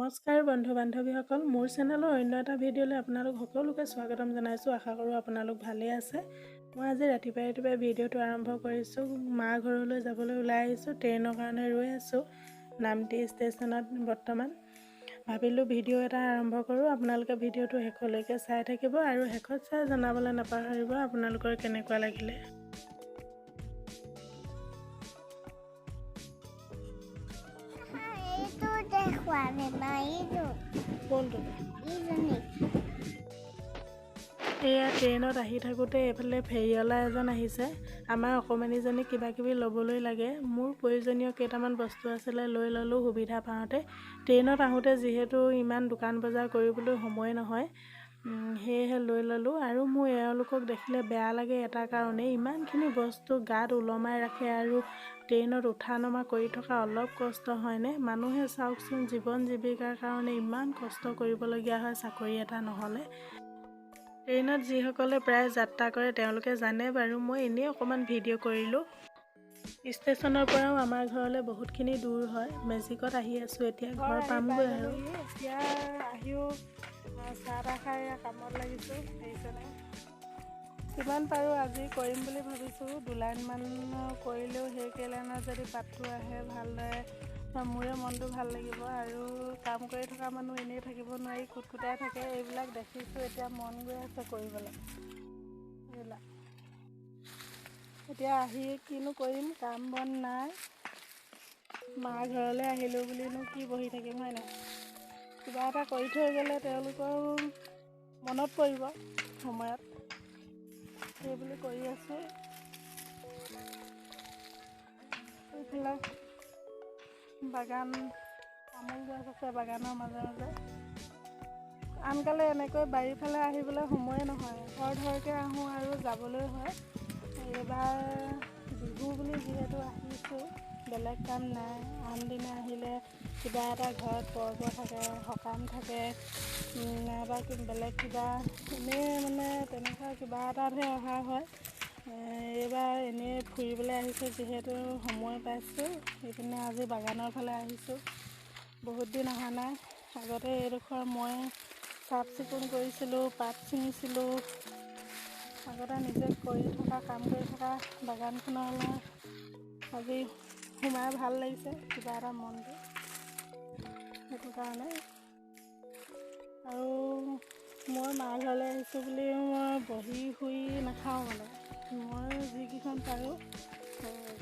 নমস্কাৰ বন্ধু বান্ধৱীসকল, মোৰ চেনেলৰ অন্য এটা ভিডিঅ'লৈ আপোনালোক সকলোকে স্বাগতম জনাইছোঁ। আশা কৰোঁ আপোনালোক ভালেই আছে। মই আজি ৰাতিপুৱাই ভিডিঅ'টো আৰম্ভ কৰিছোঁ। মা ঘৰলৈ যাবলৈ ওলাই আহিছোঁ। ট্ৰেইনৰ কাৰণে ৰৈ আছোঁ নামটি ষ্টেচনত বৰ্তমান। ভাবিলোঁ ভিডিঅ' এটা আৰম্ভ কৰোঁ। আপোনালোকে ভিডিঅ'টো শেষলৈকে চাই থাকিব আৰু শেষত চাই জনাবলৈ নাপাহৰিব আপোনালোকৰ কেনেকুৱা লাগিলে। এয়া ট্ৰেইনত আহি থাকোঁতে এইফালে ফেৰীৱালা এজন আহিছে। আমাৰ অকণমানিজনী কিবা কিবি ল'বলৈ লাগে। মোৰ প্ৰয়োজনীয় কেইটামান বস্তু আছিলে, লৈ ল'লোঁ সুবিধা পাওঁতে। ট্ৰেইনত আহোঁতে যিহেতু ইমান দোকান বজাৰ কৰিবলৈ সময় নহয়, সেয়েহে লৈ ল'লোঁ। আৰু মোৰ এওঁলোকক দেখিলে বেয়া লাগে এটা কাৰণেই, ইমানখিনি বস্তু গাত ওলমাই ৰাখে আৰু ট্ৰেইনত উঠা নমা কৰি থকা অলপ কষ্ট হয়নে? মানুহে চাওকচোন, জীৱন জীৱিকাৰ কাৰণে ইমান কষ্ট কৰিবলগীয়া হয় চাকৰি এটা নহ'লে। ট্ৰেইনত যিসকলে প্ৰায় যাত্ৰা কৰে তেওঁলোকে জানে বাৰু। মই এনেই অকণমান ভিডিঅ' কৰিলোঁ। ষ্টেচনৰ পৰাও আমাৰ ঘৰলৈ বহুতখিনি দূৰ হয়। মেজিকত আহি আছোঁ, এতিয়া ঘৰ পামগৈ আৰু। এতিয়া আহিও চাহ তাহ খাই কামত লাগিছোঁ। যিমান পাৰোঁ আজি কৰিম বুলি ভাবিছোঁ। 2 লাইনমান কৰিলেও সেই কেইলাইনত যদি পাতটো আহে ভালদৰে মোৰে মনটো ভাল লাগিব। আৰু কাম কৰি থকা মানুহ এনেই থাকিব নোৱাৰি, কুটকুটাই থাকে। এইবিলাক দেখিছোঁ, এতিয়া মন গৈ আছে কৰিবলৈ এইবিলাক। এতিয়া আহি কিনো কৰিম, কাম বন নাই। মা ঘৰলৈ আহিলোঁ বুলিনো কি বহি থাকিম হয় নাই? কিবা এটা কৰি থৈ গ'লে তেওঁলোকৰ মনত পৰিব সময়ত, সেইবুলি কৰি আছোঁ। এইফালে বাগান, তামোল গছ আছে বাগানৰ মাজে মাজে। আনকালে এনেকৈ বাৰীফালে আহিবলৈ সময়ে নহয়, খৰধৰকৈ আহোঁ আৰু যাবলৈ হয়। এইবাৰ বিহু বুলি যিহেতু আহিছোঁ, বেলেগ কাম নাই। আন দিনা আহিলে কিবা এটা ঘৰত পৰ্ব থাকে, সকাম থাকে, নাইবা বেলেগ কিবা এনেই মানে তেনেকুৱা কিবা এটাতহে অহা হয়। এইবাৰ এনেই ফুৰিবলৈ আহিছোঁ যিহেতু সময় পাইছোঁ, সেইপিনে আজি বাগানৰ ফালে আহিছোঁ। বহুত দিন অহা নাই। আগতে এইডোখৰ মই চাফ চিকুণ কৰিছিলোঁ, পাত ছিঙিছিলোঁ। আগতে নিজে কাম কৰি থকা বাগানখনলৈ আজি সোমাই ভাল লাগিছে, কিবা এটা মনটো, সেইটো কাৰণে। আৰু মই মা ঘৰলৈ আহিছোঁ বুলি মই বহি শুই নাখাওঁ মানে। মই যিকেইখন পাৰোঁ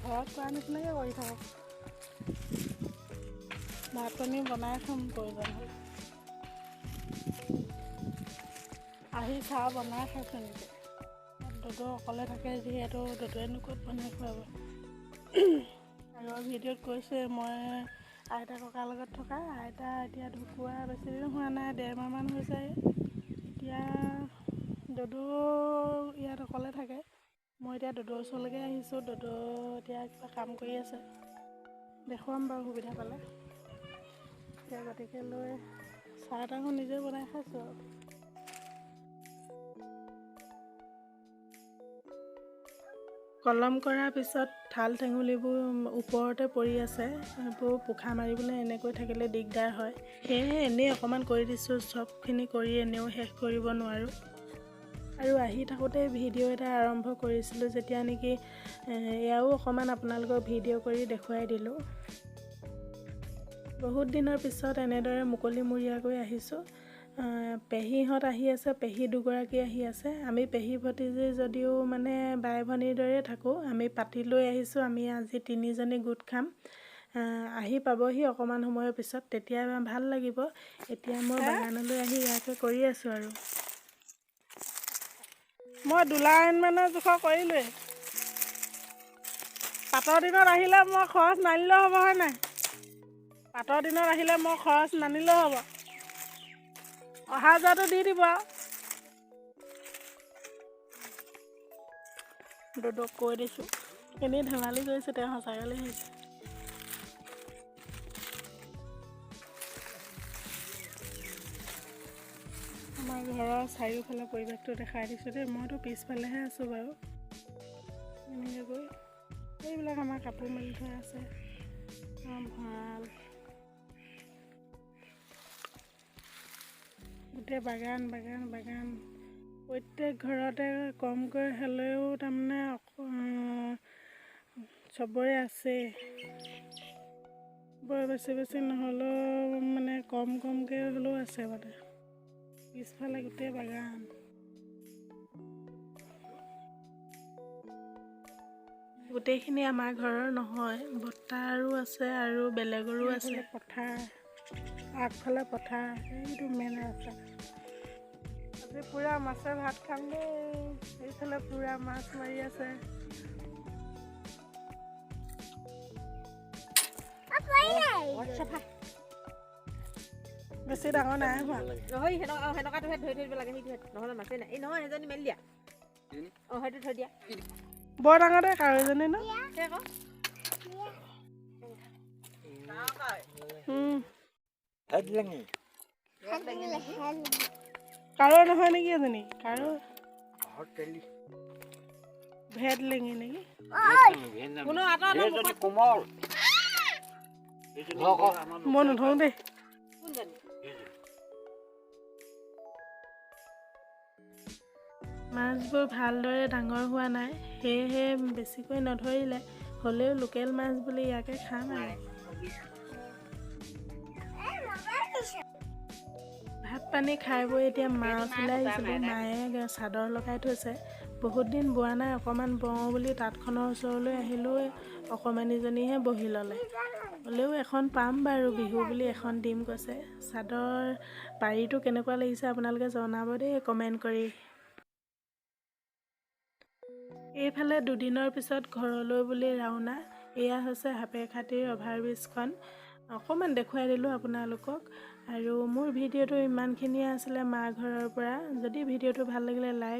ঘৰত কৰা নিচিনাকৈ কৰি থাকোঁ। ভাত পানী বনাই খাম প্ৰয়োজন হ'ল। আহি চাহ বনাই খাইছোঁ নিজে। দদৌ অকলে থাকে যিহেতু দদৌৱেনো ক'ত বনাই খুৱাব। আগৰ ভিডিঅ'ত কৈছে মই আইতা ককাৰ লগত থকা। আইতা এতিয়া ঢুকুৱা বেছি দিন হোৱা নাই, 1.5 মাহমান হৈছে। এতিয়া দদৌ ইয়াত অকলে থাকে। মই এতিয়া দদৌৰ ওচৰলৈকে আহিছোঁ। দদৌ এতিয়া কিবা কাম কৰি আছে, দেখুৱাম বাৰু সুবিধা পালে। এতিয়া গতিকে লৈ চাহ তাহো নিজে বনাই খাইছোঁ আৰু। কলম কৰাৰ পিছত ঠাল ঠেঙুলিবোৰ ওপৰতে পৰি আছে, সেইবোৰ পোখা মাৰিবলৈ এনেকৈ থাকিলে দিগদাৰ হয়। সেয়েহে এনেই অকণমান কৰি দিছোঁ। চবখিনি কৰি এনেও শেষ কৰিব নোৱাৰোঁ। আৰু আহি থাকোঁতে ভিডিঅ' এটা আৰম্ভ কৰিছিলোঁ, যেতিয়া নেকি এয়াও অকণমান আপোনালোকক ভিডিঅ' কৰি দেখুৱাই দিলোঁ। বহুত দিনৰ পিছত এনেদৰে মুকলিমূৰীয়াকৈ আহিছোঁ। পেহীহঁত আহি আছে, পেহী দুগৰাকী আহি আছে। আমি পেহী ভতিজী যদিও মানে বাই ভনীৰ দৰে থাকোঁ। আমি পাতি লৈ আহিছোঁ, আমি আজি 3জনী গোট খাম। আহি পাবহি অকণমান সময়ৰ পিছত, তেতিয়া ভাল লাগিব। এতিয়া মই বাগানলৈ আহি ইয়াকে কৰি আছোঁ আৰু। মই 2 লাইনমানৰ জোখৰ কৰিলোৱেই। পাতৰ দিনত আহিলে মই খৰচ নানিলেও হ'ব হয় নাই? পাতৰ দিনত আহিলে মই খৰচ নানিলেও হ'ব। অহা যোৱাটো দি দিব আৰু। দদৌক কৈ দিছোঁ, এনেই ধেমালি কৰিছোঁ, তেওঁ সঁচাকৈ আহিছে। আমাৰ ঘৰৰ চাৰিওফালে পৰিৱেশটো দেখাই দিছোঁ দেই। মইতো পিছফালেহে আছোঁ বাৰু। এনেকৈ গৈ এইবিলাক আমাৰ কাপোৰ মেলি থোৱা আছে, ভঁৰাল। গোটেই বাগান বাগান বাগান প্ৰত্যেক ঘৰতে কমকৈ হ'লেও তাৰমানে চবৰে আছে বৰ বেছি বেছি নহ'লেও মানে কমকৈ হ'লেও আছে মানে পিছফালে গোটেই বাগান গোটেইখিনি আমাৰ ঘৰৰ নহয় বৰ্তাৰো আছে আৰু বেলেগৰো আছে পথাৰ আগফালে পথাৰ এইটো মেইন ৰাস্তা আজি পূৰা মাছে ভাত খাম দেই এইফালে পূৰা মাছ মাৰি আছে বেছি ডাঙৰ নাই হোৱা নহয় সেনেকুৱাটোহে ধৰি থৈ দিব লাগে সেইটো নহ'লে মাছেই নাই এই নহয় সেইজনী মেলি দিয়া সেইটো থৈ দিয়া বৰ ডাঙৰ দে কাৰো এজনী ন কাৰো নহয় নেকি এজনী কাৰো ভেদ লেঙি নেকি মই নধৰো দেই মাছবোৰ ভালদৰে ডাঙৰ হোৱা নাই সেয়েহে বেছিকৈ নধৰিলে হ'লেও লোকেল মাছ বুলি ইয়াকে খাম আৰু ভাত পানী খাই বৈ এতিয়া মাছ ওলাই আহিছিলোঁ মায়ে চাদৰ লগাই থৈছে বহুত দিন বোৱা নাই অকণমান বওঁ বুলি তাঁতখনৰ ওচৰলৈ আহিলোঁ অকণমানিজনীহে বহি ল'লে হ'লেও এখন পাম বাৰু বিহু বুলি এখন দিম কৈছে চাদৰ পাৰিটো কেনেকুৱা লাগিছে আপোনালোকে জনাব দেই কমেণ্ট কৰি এইফালে দুদিনৰ পিছত ঘৰলৈ বুলি ৰাওনা এয়া হৈছে সাপেখাতিৰ অভাৰব্ৰিজখন অকণমান দেখুৱাই দিলোঁ আপোনালোকক আৰু মোৰ ভিডিঅ'টো ইমানখিনিয়ে আছিলে মা ঘৰৰ পৰা যদি ভিডিঅ'টো ভাল লাগিলে লাইক